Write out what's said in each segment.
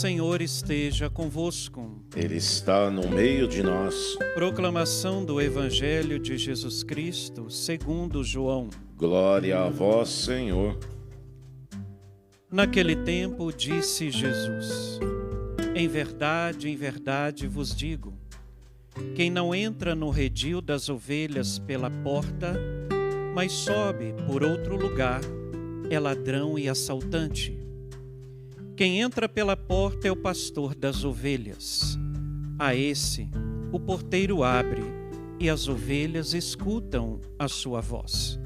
Senhor esteja convosco. Ele está no meio de nós. Proclamação do Evangelho de Jesus Cristo, segundo João. Glória a vós, Senhor. Naquele tempo disse Jesus: em verdade vos digo, quem não entra no redil das ovelhas pela porta, mas sobe por outro lugar, é ladrão e assaltante. Quem entra pela porta é o pastor das ovelhas. A esse, o porteiro abre, e as ovelhas escutam a sua voz.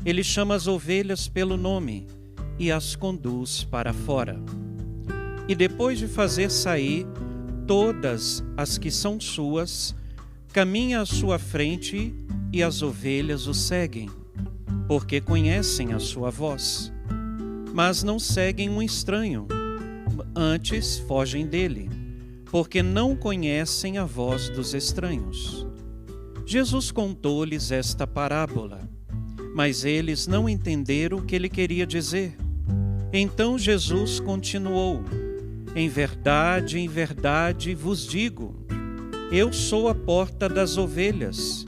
Ele chama as ovelhas pelo nome e as conduz para fora. E depois de fazer sair todas as que são suas, caminha à sua frente e as ovelhas o seguem, porque conhecem a sua voz. Mas não seguem um estranho, antes fogem dele, porque não conhecem a voz dos estranhos. Jesus contou-lhes esta parábola, mas eles não entenderam o que ele queria dizer. Então Jesus continuou: em verdade vos digo, eu sou a porta das ovelhas.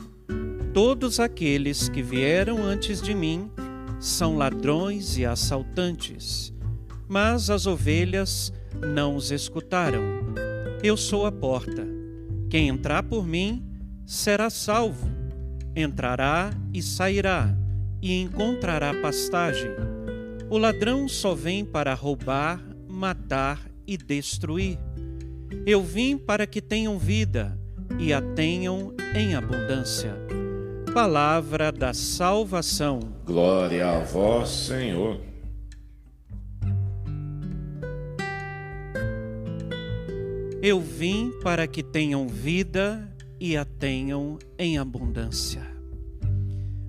Todos aqueles que vieram antes de mim são ladrões e assaltantes, mas as ovelhas não os escutaram. Eu sou a porta. Quem entrar por mim será salvo. Entrará e sairá, e encontrará pastagem. O ladrão só vem para roubar, matar e destruir. Eu vim para que tenham vida e a tenham em abundância. Palavra da salvação. Glória a vós, Senhor. Eu vim para que tenham vida e a tenham em abundância.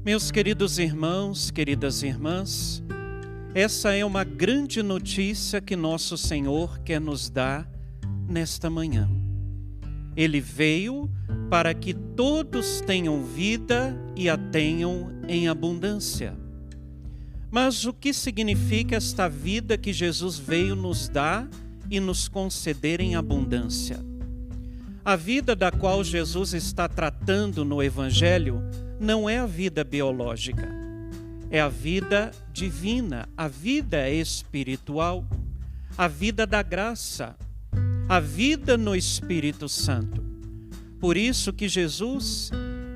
Meus queridos irmãos, queridas irmãs, essa é uma grande notícia que nosso Senhor quer nos dar nesta manhã. Ele veio para que todos tenham vida e a tenham em abundância. Mas o que significa esta vida que Jesus veio nos dar e nos conceder em abundância? A vida da qual Jesus está tratando no Evangelho não é a vida biológica, é a vida divina, a vida espiritual, a vida da graça, a vida no Espírito Santo. Por isso que Jesus,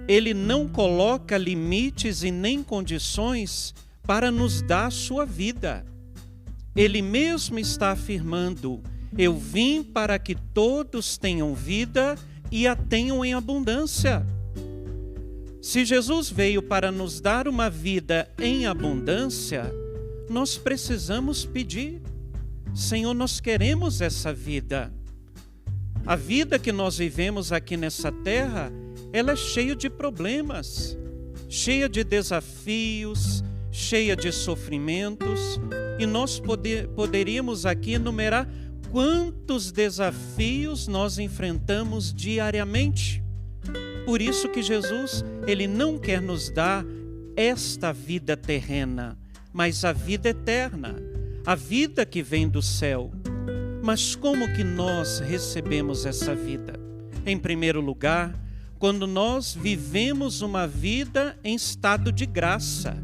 ele não coloca limites e nem condições para nos dar a sua vida. Ele mesmo está afirmando: eu vim para que todos tenham vida e a tenham em abundância. Se Jesus veio para nos dar uma vida em abundância, nós precisamos pedir: Senhor, nós queremos essa vida. A vida que nós vivemos aqui nessa terra, ela é cheia de problemas, cheia de desafios, cheia de sofrimentos, e nós poderíamos aqui enumerar quantos desafios nós enfrentamos diariamente. Por isso que Jesus, ele não quer nos dar esta vida terrena, mas a vida eterna, a vida que vem do céu. Mas como que nós recebemos essa vida? Em primeiro lugar, quando nós vivemos uma vida em estado de graça,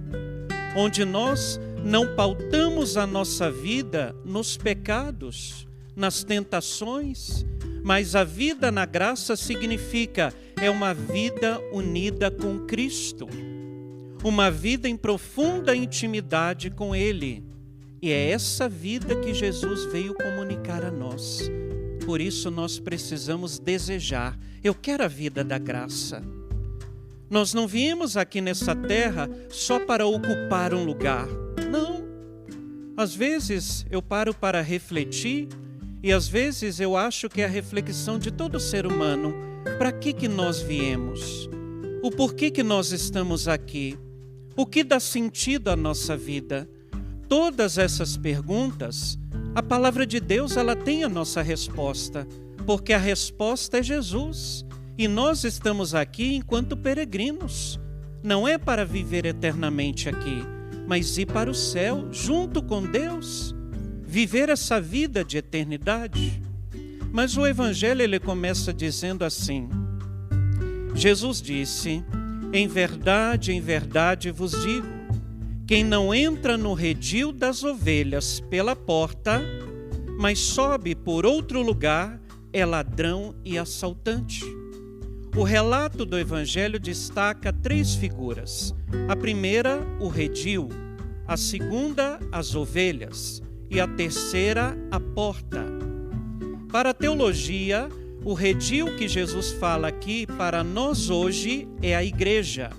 onde nós não pautamos a nossa vida nos pecados, nas tentações, mas a vida na graça significa uma vida unida com Cristo, uma vida em profunda intimidade com Ele. E é essa vida que Jesus veio comunicar a nós. Por isso nós precisamos desejar: eu quero a vida da graça. Nós não viemos aqui nessa terra só para ocupar um lugar. Não. Às vezes eu paro para refletir, e às vezes eu acho que é a reflexão de todo ser humano: para que nós viemos? O porquê que nós estamos aqui? O que dá sentido à nossa vida? Todas essas perguntas, a palavra de Deus, ela tem a nossa resposta, porque a resposta é Jesus. E nós estamos aqui enquanto peregrinos. Não é para viver eternamente aqui, mas ir para o céu junto com Deus. viver essa vida de eternidade. Mas o Evangelho ele começa dizendo assim: Jesus disse: em verdade vos digo, quem não entra no redil das ovelhas pela porta, mas sobe por outro lugar, é ladrão e assaltante. O relato do Evangelho destaca 3 figuras. A primeira, o redil. A segunda, as ovelhas. E a terceira, a porta. Para a teologia, o redil que Jesus fala aqui para nós hoje é a igreja.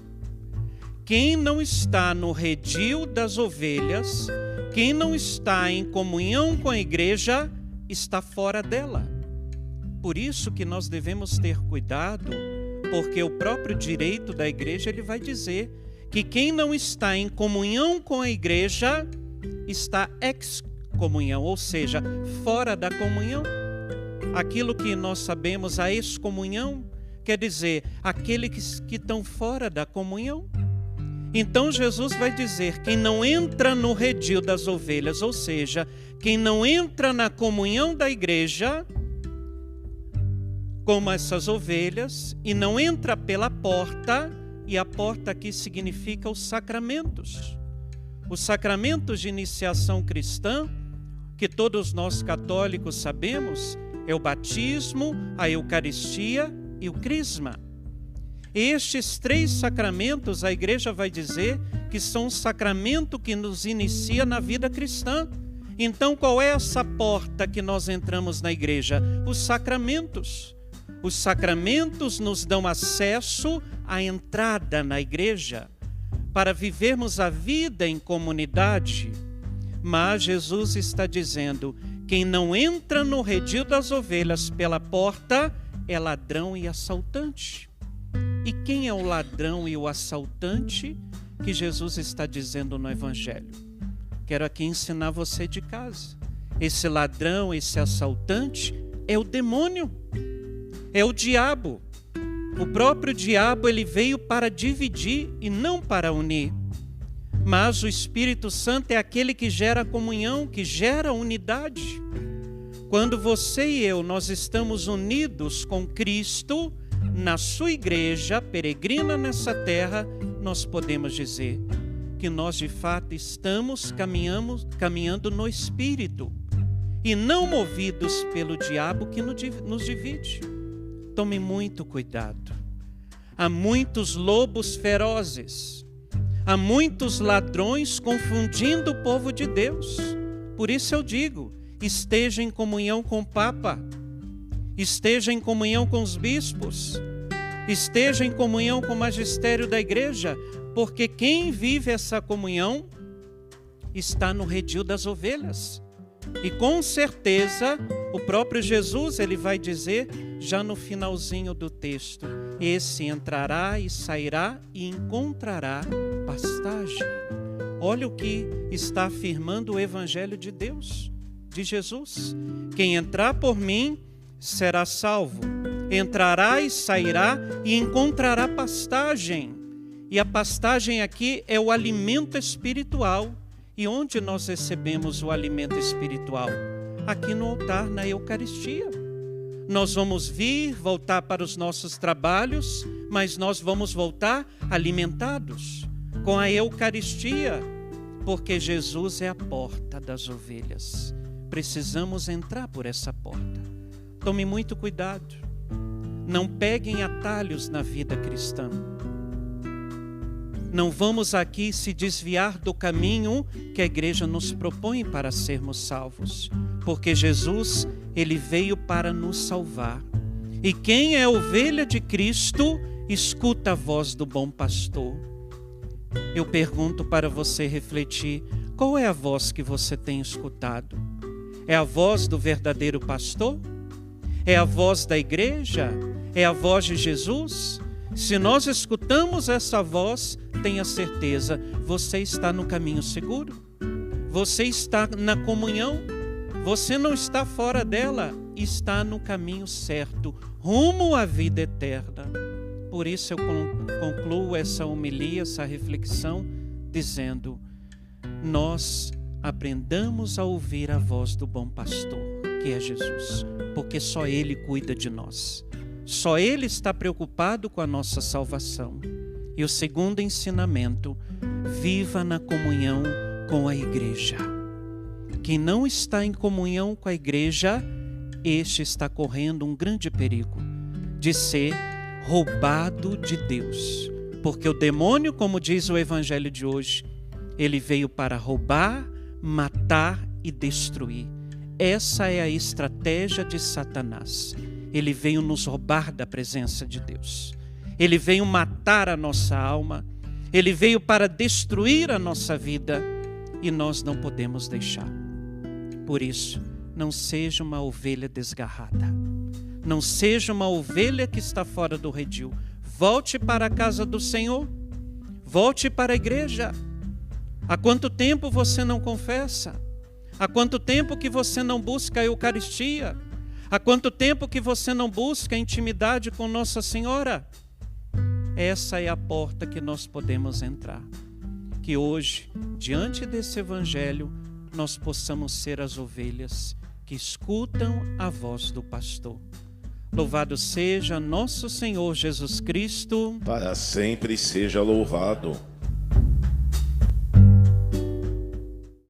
Quem não está no redil das ovelhas, quem não está em comunhão com a igreja, está fora dela. Por isso que nós devemos ter cuidado, porque o próprio direito da igreja ele vai dizer que quem não está em comunhão com a igreja está excomunhão, ou seja, fora da comunhão. Aquilo que nós sabemos, a excomunhão, quer dizer, aqueles que estão fora da comunhão. Então Jesus vai dizer, quem não entra no redil das ovelhas, ou seja, quem não entra na comunhão da igreja, como essas ovelhas, e não entra pela porta, e a porta aqui significa os sacramentos. Os sacramentos de iniciação cristã, que todos nós católicos sabemos, é o batismo, a Eucaristia e o Crisma. Estes 3 sacramentos, a igreja vai dizer que são um sacramento que nos inicia na vida cristã. Então, qual é essa porta que nós entramos na igreja? Os sacramentos. Os sacramentos nos dão acesso à entrada na igreja para vivermos a vida em comunidade. Mas Jesus está dizendo, quem não entra no redil das ovelhas pela porta é ladrão e assaltante. E quem é o ladrão e o assaltante que Jesus está dizendo no Evangelho? Quero aqui ensinar você de casa. Esse ladrão, esse assaltante é o demônio, é o diabo. O próprio diabo ele veio para dividir e não para unir. Mas o Espírito Santo é aquele que gera comunhão, que gera unidade. Quando você e eu, nós estamos unidos com Cristo, na sua igreja, peregrina nessa terra, nós podemos dizer que nós de fato estamos caminhando no Espírito e não movidos pelo diabo que nos divide. Tome muito cuidado. Há muitos lobos ferozes, há muitos ladrões confundindo o povo de Deus. Por isso eu digo, esteja em comunhão com o Papa, esteja em comunhão com os bispos, esteja em comunhão com o magistério da igreja, porque quem vive essa comunhão está no redil das ovelhas. E com certeza o próprio Jesus ele vai dizer já no finalzinho do texto, esse entrará e sairá e encontrará pastagem. Olha o que está afirmando o Evangelho de Deus, de Jesus. Quem entrar por mim será salvo, entrará e sairá e encontrará pastagem. E a pastagem aqui é o alimento espiritual. E onde nós recebemos o alimento espiritual? Aqui no altar, na Eucaristia. Nós vamos voltar para os nossos trabalhos, mas nós vamos voltar alimentados com a Eucaristia, porque Jesus é a porta das ovelhas. Precisamos entrar por essa porta. Tome muito cuidado. Não peguem atalhos na vida cristã. Não vamos aqui se desviar do caminho que a igreja nos propõe para sermos salvos, porque Jesus, ele veio para nos salvar. E quem é ovelha de Cristo, escuta a voz do bom pastor. Eu pergunto para você refletir, qual é a voz que você tem escutado? É a voz do verdadeiro pastor? É a voz da igreja? É a voz de Jesus? Se nós escutamos essa voz, tenha certeza, você está no caminho seguro. Você está na comunhão. Você não está fora dela, está no caminho certo, rumo à vida eterna. Por isso eu concluo essa homilia, essa reflexão, dizendo, nós aprendamos a ouvir a voz do bom pastor, que é Jesus, porque só Ele cuida de nós. Só Ele está preocupado com a nossa salvação. E o segundo ensinamento, viva na comunhão com a igreja. Quem não está em comunhão com a igreja, este está correndo um grande perigo de ser roubado de Deus. Porque o demônio, como diz o evangelho de hoje, ele veio para roubar, matar e destruir. Essa é a estratégia de Satanás. Ele veio nos roubar da presença de Deus. Ele veio matar a nossa alma. Ele veio para destruir a nossa vida. E nós não podemos deixar. Por isso, não seja uma ovelha desgarrada. Não seja uma ovelha que está fora do redil. Volte para a casa do Senhor. Volte para a igreja. Há quanto tempo você não confessa? Há quanto tempo que você não busca a Eucaristia? Há quanto tempo que você não busca a intimidade com Nossa Senhora? Essa é a porta que nós podemos entrar. Que hoje, diante desse evangelho, nós possamos ser as ovelhas que escutam a voz do pastor. Louvado seja nosso Senhor Jesus Cristo. Para sempre seja louvado.